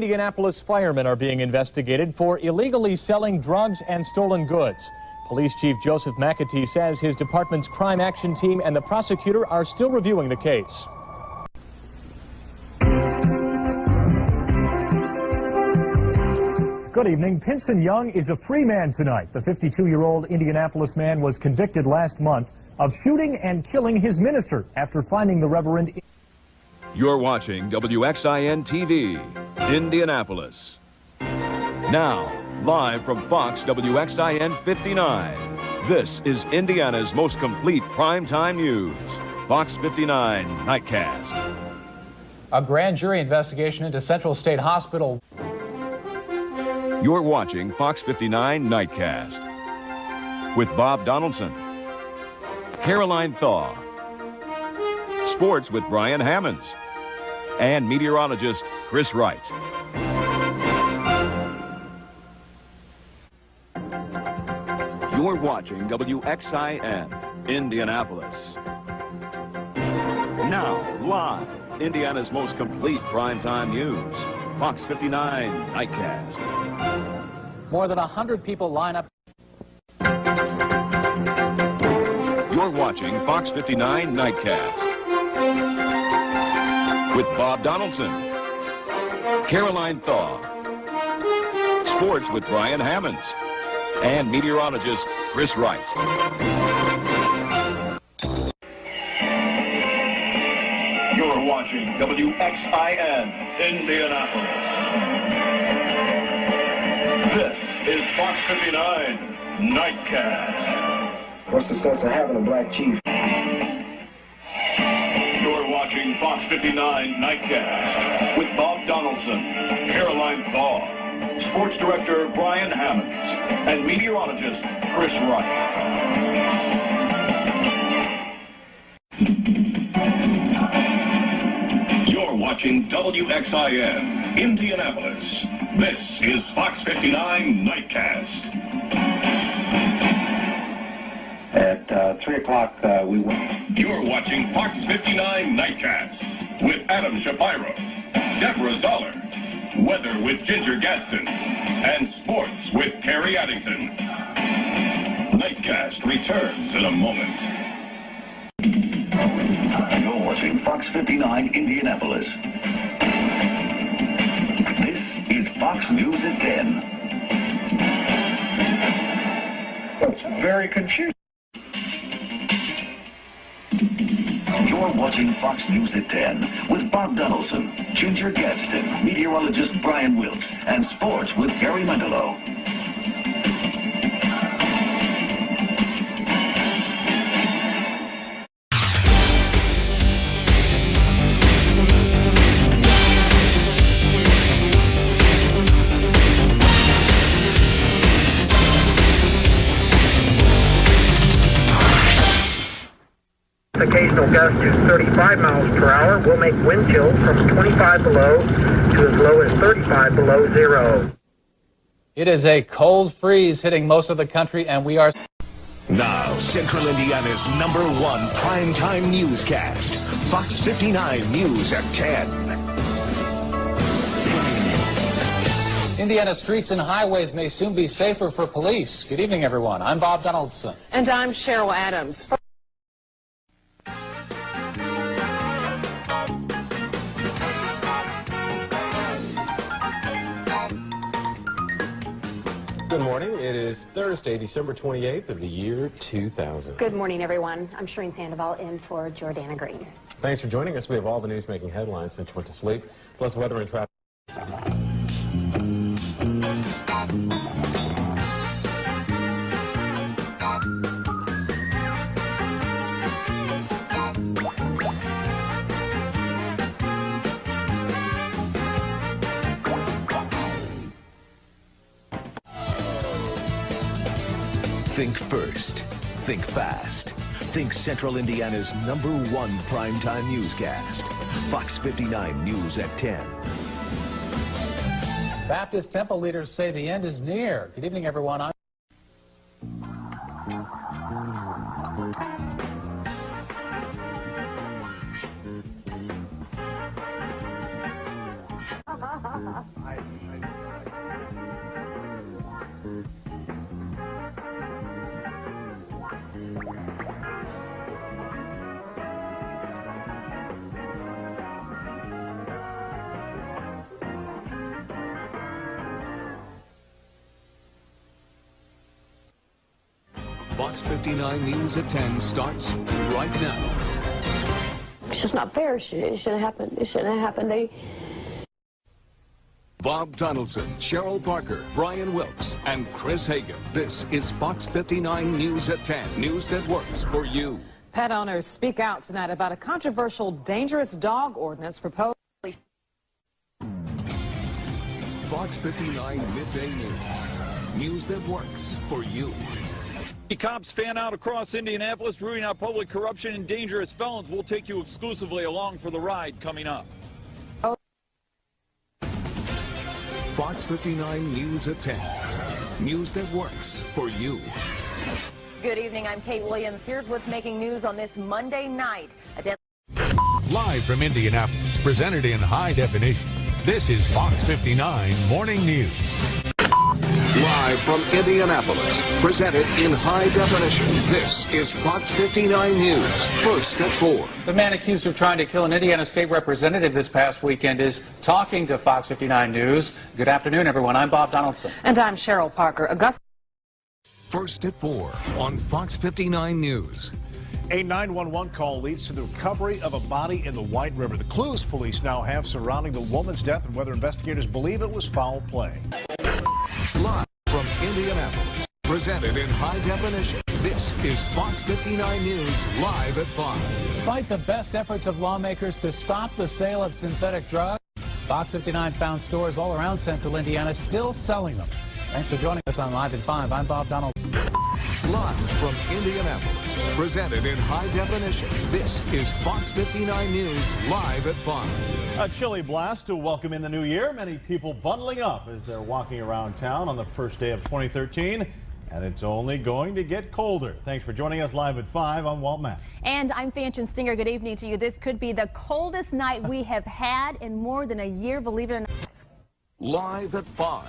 Indianapolis firemen are being investigated for illegally selling drugs and stolen goods. Police Chief Joseph McAtee says his department's crime action team and the prosecutor are still reviewing the case. Good evening. Pinson Young is a free man tonight. The 52-year-old Indianapolis man was convicted last month of shooting and killing his minister after finding the Reverend. You're watching WXIN TV, Indianapolis. Now, live from Fox WXIN 59, this is Indiana's most complete primetime news. Fox 59 Nightcast. A grand jury investigation into Central State Hospital. You're watching Fox 59 Nightcast with Bob Donaldson, Caroline Thaw, sports with Brian Hammonds, and meteorologist Chris Wright. You're watching WXIN, Indianapolis. Now, live, Indiana's most complete primetime news, Fox 59 Nightcast. More than 100 people line up. You're watching Fox 59 Nightcast with Bob Donaldson, Caroline Thaw, sports with Brian Hammonds, and meteorologist Chris Wright. You're watching WXIN Indianapolis. This is Fox 59 Nightcast. What's the sense of having a black chief? You're watching Fox 59 Nightcast with Bob Donaldson, Caroline Thaw, sports director Brian Hammonds, and meteorologist Chris Wright. You're watching WXIN Indianapolis. This is Fox 59 Nightcast. At 3 o'clock, we went. You're watching Fox 59 Nightcast with Adam Shapiro, Deborah Zoller, weather with Ginger Gadsden, and sports with Terry Addington. Nightcast returns in a moment. You're watching Fox 59 Indianapolis. This is Fox News at 10. It's very confusing. You're watching Fox News at 10 with Bob Donaldson, Ginger Gadsden, meteorologist Brian Wilkes, and sports with Gary Mendelow. Occasional gusts to 35 miles per hour will make wind chills from 25 below to as low as 35 below zero. It is a cold freeze hitting most of the country, and we are... Now, Central Indiana's #1 primetime newscast, Fox 59 News at 10. Indiana streets and highways may soon be safer for police. Good evening, everyone. I'm Bob Donaldson. And I'm Cheryl Adams. Good morning. It is Thursday, December 28th of the year 2000. Good morning, everyone. I'm Shireen Sandoval in for Jordana Green. Thanks for joining us. We have all the news making headlines since you went to sleep, plus weather and traffic. Think first. Think fast. Think Central Indiana's #1 primetime newscast. Fox 59 News at 10. Baptist Temple leaders say the end is near. Good evening, everyone. I'm Fox 59 News at 10 starts right now. It's just not fair. It shouldn't happen. It shouldn't have happened. Bob Donaldson, Cheryl Parker, Brian Wilkes, and Chris Hagan. This is Fox 59 News at 10. News that works for you. Pet owners speak out tonight about a controversial dangerous dog ordinance proposed. Fox 59 Midday News. News that works for you. Cops fan out across Indianapolis, rooting out public corruption and dangerous felons. We'll take you exclusively along for the ride coming up. Fox 59 News at 10. News that works for you. Good evening, I'm Kate Williams. Here's what's making news on this Monday night. Live from Indianapolis, presented in high definition. This is Fox 59 Morning News. Live from Indianapolis, presented in high definition. This is Fox 59 News, first at 4. The man accused of trying to kill an Indiana state representative this past weekend is talking to Fox 59 News. Good afternoon, everyone. I'm Bob Donaldson. And I'm Cheryl Parker. Augusta. First at 4 on Fox 59 News. A 911 call leads to the recovery of a body in the White River. The clues police now have surrounding the woman's death and whether investigators believe it was foul play. Live from Indianapolis, presented in high definition. This is Fox 59 News, live at 5. Despite the best efforts of lawmakers to stop the sale of synthetic drugs, Fox 59 found stores all around central Indiana still selling them. Thanks for joining us on Live at 5. I'm Bob Donald. Live from Indianapolis, presented in high definition. This is Fox 59 News, live at 5. A chilly blast to welcome in the new year. Many people bundling up as they're walking around town on the first day of 2013. And it's only going to get colder. Thanks for joining us live at 5. I'm Walt Mack. And I'm Fanchon Stinger. Good evening to you. This could be the coldest night we have had in more than a year, believe it or not. Live at 5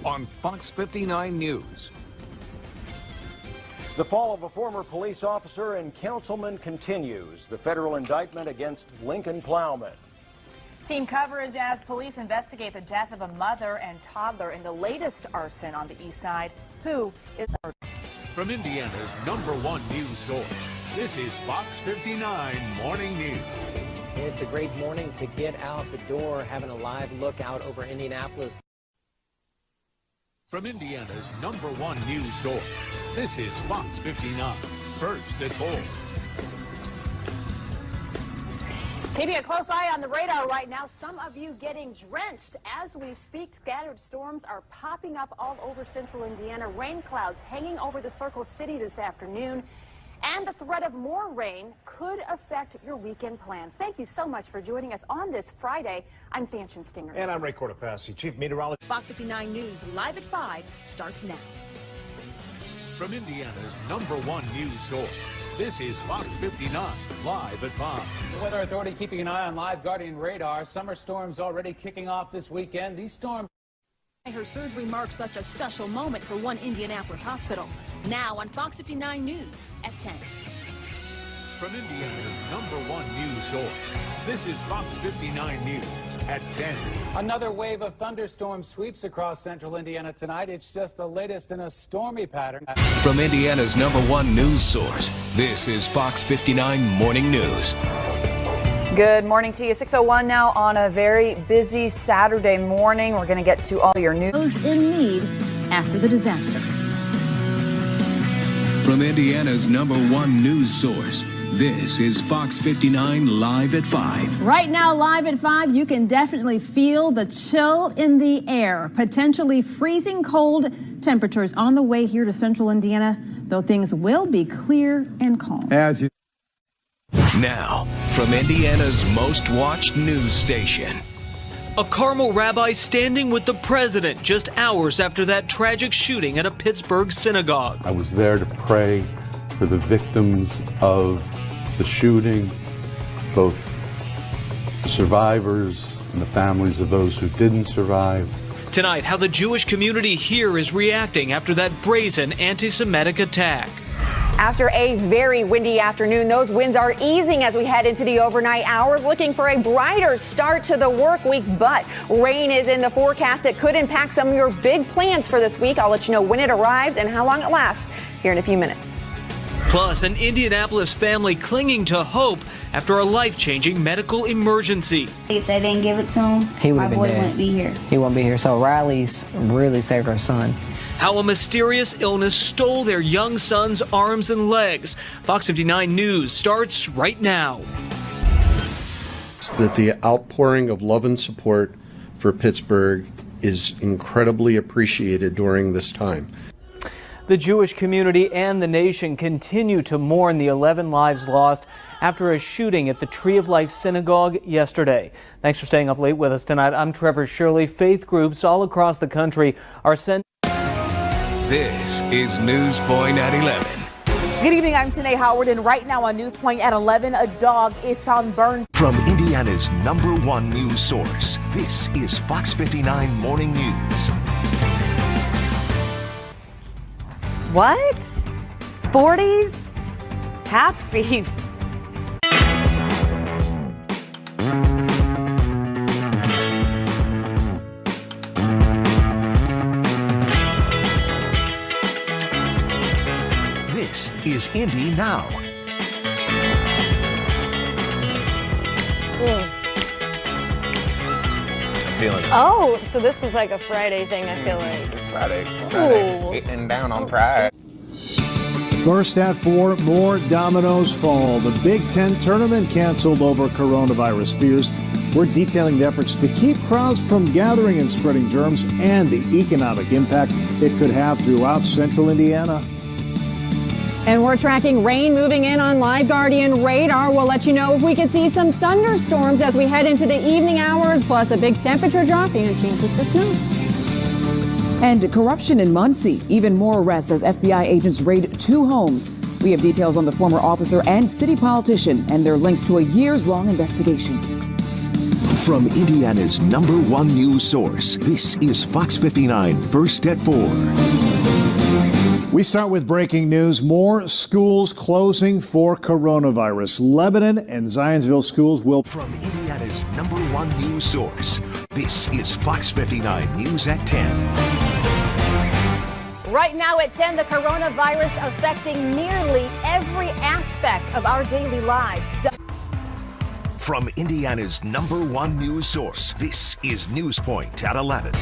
on Fox 59 News. The fall of a former police officer and councilman continues. The federal indictment against Lincoln Plowman. Team coverage as police investigate the death of a mother and toddler in the latest arson on the east side. Who is From Indiana's #1 news source, this is Fox 59 Morning News. It's a great morning to get out the door, having a live look out over Indianapolis. From Indiana's #1 news source, this is Fox 59, first at 4. Keeping a close eye on the radar right now, some of you getting drenched as we speak. Scattered storms are popping up all over central Indiana. Rain clouds hanging over the Circle City this afternoon. And the threat of more rain could affect your weekend plans. Thank you so much for joining us on this Friday. I'm Fanchon Stinger. And I'm Ray Cortopassi, Chief Meteorologist. Fox 59 News, live at 5, starts now. From Indiana's #1 news source, this is Fox 59, live at 5. The Weather Authority keeping an eye on live Guardian radar. Summer storms already kicking off this weekend. These storms. Her surgery marks such a special moment for one Indianapolis hospital. Now on Fox 59 News at 10. From Indiana's #1 news source, this is Fox 59 News at 10. Another wave of thunderstorms sweeps across central Indiana tonight. It's just the latest in a stormy pattern. From Indiana's #1 news source, this is Fox 59 Morning News. Good morning to you. 6:01 now on a very busy Saturday morning. We're going to get to all your news. Those in need after the disaster. From Indiana's #1 news source, this is Fox 59 live at 5. Right now, live at 5, you can definitely feel the chill in the air. Potentially freezing cold temperatures on the way here to central Indiana, though things will be clear and calm. Now, from Indiana's most watched news station. A Carmel rabbi standing with the president just hours after that tragic shooting at a Pittsburgh synagogue. I was there to pray for the victims of the shooting, both the survivors and the families of those who didn't survive. Tonight, how the Jewish community here is reacting after that brazen anti-Semitic attack. After a very windy afternoon, those winds are easing as we head into the overnight hours, looking for a brighter start to the work week. But rain is in the forecast. It could impact some of your big plans for this week. I'll let you know when it arrives and how long it lasts here in a few minutes. Plus, an Indianapolis family clinging to hope after a life-changing medical emergency. If they didn't give it to him, he my boy dead. wouldn't be here. He won't be here. So Riley's really saved our son. How a mysterious illness stole their young son's arms and legs. Fox 59 News starts right now. That the outpouring of love and support for Pittsburgh is incredibly appreciated during this time. The Jewish community and the nation continue to mourn the 11 lives lost after a shooting at the Tree of Life Synagogue yesterday. Thanks for staying up late with us tonight. I'm Trevor Shirley. Faith groups all across the country are sending. This is Newspoint at 11. Good evening, I'm Tanae Howard, and right now on Newspoint at 11, a dog is found burned. From Indiana's #1 news source, this is Fox 59 Morning News. What? 40s? Happy. This is Indy Now. Oh, so this was like a Friday thing, I feel like. It's Friday. Ooh. Getting down on Pride. First at 4, more dominoes fall. The Big Ten tournament canceled over coronavirus fears. We're detailing the efforts to keep crowds from gathering and spreading germs and the economic impact it could have throughout central Indiana. And we're tracking rain moving in on Live Guardian radar. We'll let you know if we could see some thunderstorms as we head into the evening hours, plus a big temperature drop and chances for snow. And corruption in Muncie. Even more arrests as FBI agents raid 2 homes. We have details on the former officer and city politician and their links to a years-long investigation. From Indiana's #1 news source, this is Fox 59 First at 4. We start with breaking news. More schools closing for coronavirus. Lebanon and Zionsville schools will. From Indiana's #1 news source, this is Fox 59 News at 10. Right now at 10, the coronavirus affecting nearly every aspect of our daily lives. From Indiana's #1 news source, this is Newspoint at 11.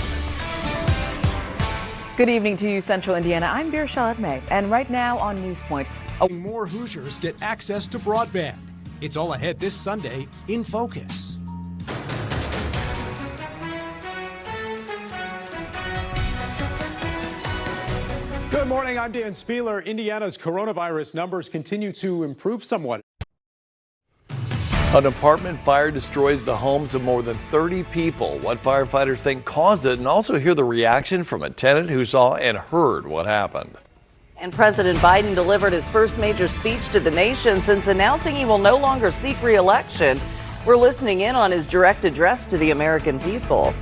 Good evening to you, Central Indiana. I'm Beer Charlotte May, and right now on Newspoint. More Hoosiers get access to broadband. It's all ahead this Sunday in Focus. Good morning, I'm Dan Spieler. Indiana's coronavirus numbers continue to improve somewhat. An apartment fire destroys the homes of more than 30 people. What firefighters think caused it, and also hear the reaction from a tenant who saw and heard what happened. And President Biden delivered his first major speech to the nation since announcing he will no longer seek re-election. We're listening in on his direct address to the American people.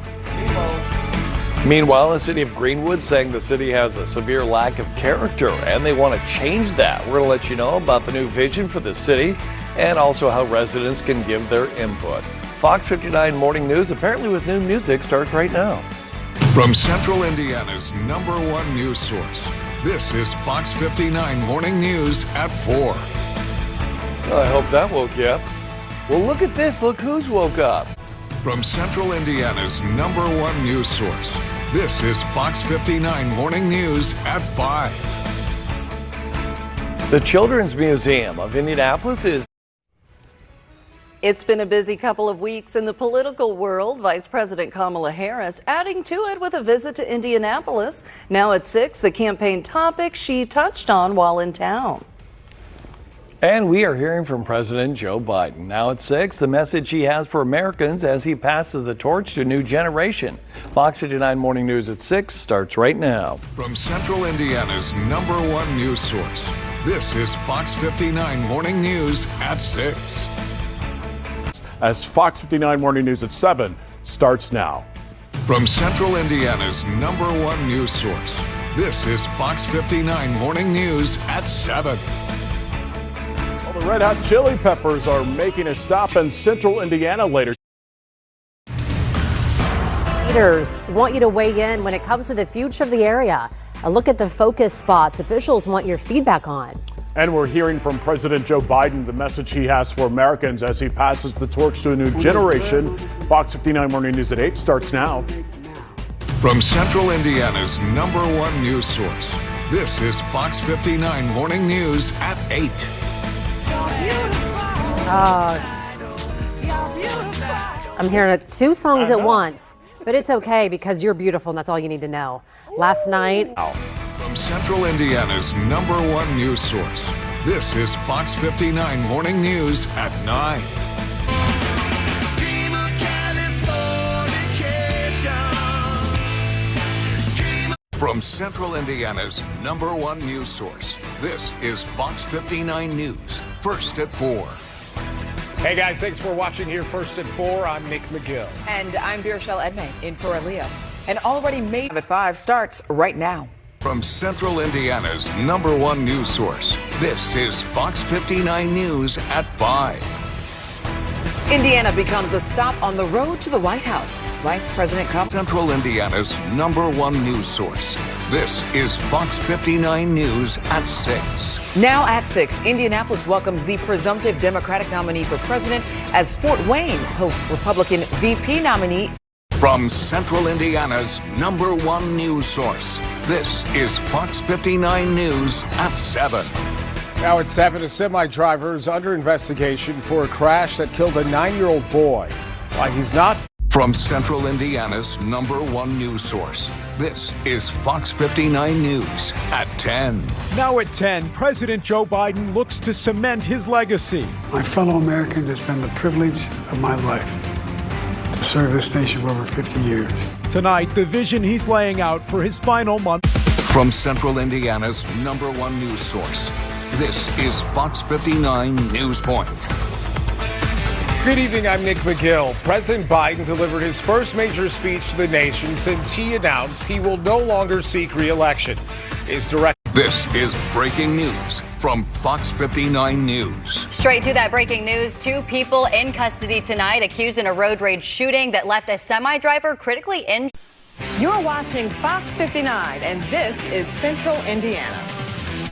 Meanwhile, the city of Greenwood saying the city has a severe lack of character and they want to change that. We're going to let you know about the new vision for the city and also how residents can give their input. Fox 59 Morning News, apparently with new music, starts right now. From Central Indiana's #1 news source, this is Fox 59 Morning News at 4. Well, I hope that woke you up. Well, look at this. Look who's woke up. From Central Indiana's #1 news source, this is Fox 59 Morning News at 5. The Children's Museum of Indianapolis is. It's been a busy couple of weeks in the political world. Vice President Kamala Harris adding to it with a visit to Indianapolis. Now at 6, the campaign topic she touched on while in town. And we are hearing from President Joe Biden. Now at 6, the message he has for Americans as he passes the torch to a new generation. Fox 59 Morning News at 6 starts right now. From Central Indiana's #1 news source, this is Fox 59 Morning News at 6. As Fox 59 Morning News at 7 starts now. From Central Indiana's #1 news source, this is Fox 59 Morning News at 7. Well, the Red Hot Chili Peppers are making a stop in Central Indiana later. Leaders want you to weigh in when it comes to the future of the area. A look at the focus spots officials want your feedback on. And we're hearing from President Joe Biden the message he has for Americans as he passes the torch to a new generation. Fox 59 Morning News at 8 starts now. From Central Indiana's #1 news source, this is Fox 59 Morning News at 8. I'm hearing 2 songs at once, but it's okay because you're beautiful and that's all you need to know. Last night. From Central Indiana's #1 news source, this is Fox 59 Morning News at 9. From Central Indiana's #1 news source, this is Fox 59 News, first at 4. Hey guys, thanks for watching here first at 4. I'm Nick McGill. And I'm Beershell Edmay in for Aaliyah. And already made at 5 starts right now. From Central Indiana's #1 news source, this is Fox 59 News at 5. Indiana becomes a stop on the road to the White House. Vice President Kamala. Central Indiana's #1 news source. This is Fox 59 News at 6. Now at 6, Indianapolis welcomes the presumptive Democratic nominee for president as Fort Wayne hosts Republican VP nominee. From Central Indiana's #1 news source, this is Fox 59 News at 7. Now at 7, a semi-driver is under investigation for a crash that killed a 9-year-old boy. Why he's not. From Central Indiana's #1 news source, this is Fox 59 News at 10. Now at 10, President Joe Biden looks to cement his legacy. My fellow Americans, it's been the privilege of my life to serve this nation for over 50 years. Tonight, the vision he's laying out for his final month. From Central Indiana's #1 news source, this is Fox 59 Newspoint. Good evening, I'm Nick McGill. President Biden delivered his first major speech to the nation since he announced he will no longer seek re-election. This is breaking news from Fox 59 News. Straight to that breaking news. 2 people in custody tonight accused in a road rage shooting that left a semi-driver critically injured. You're watching Fox 59, and this is Central Indiana.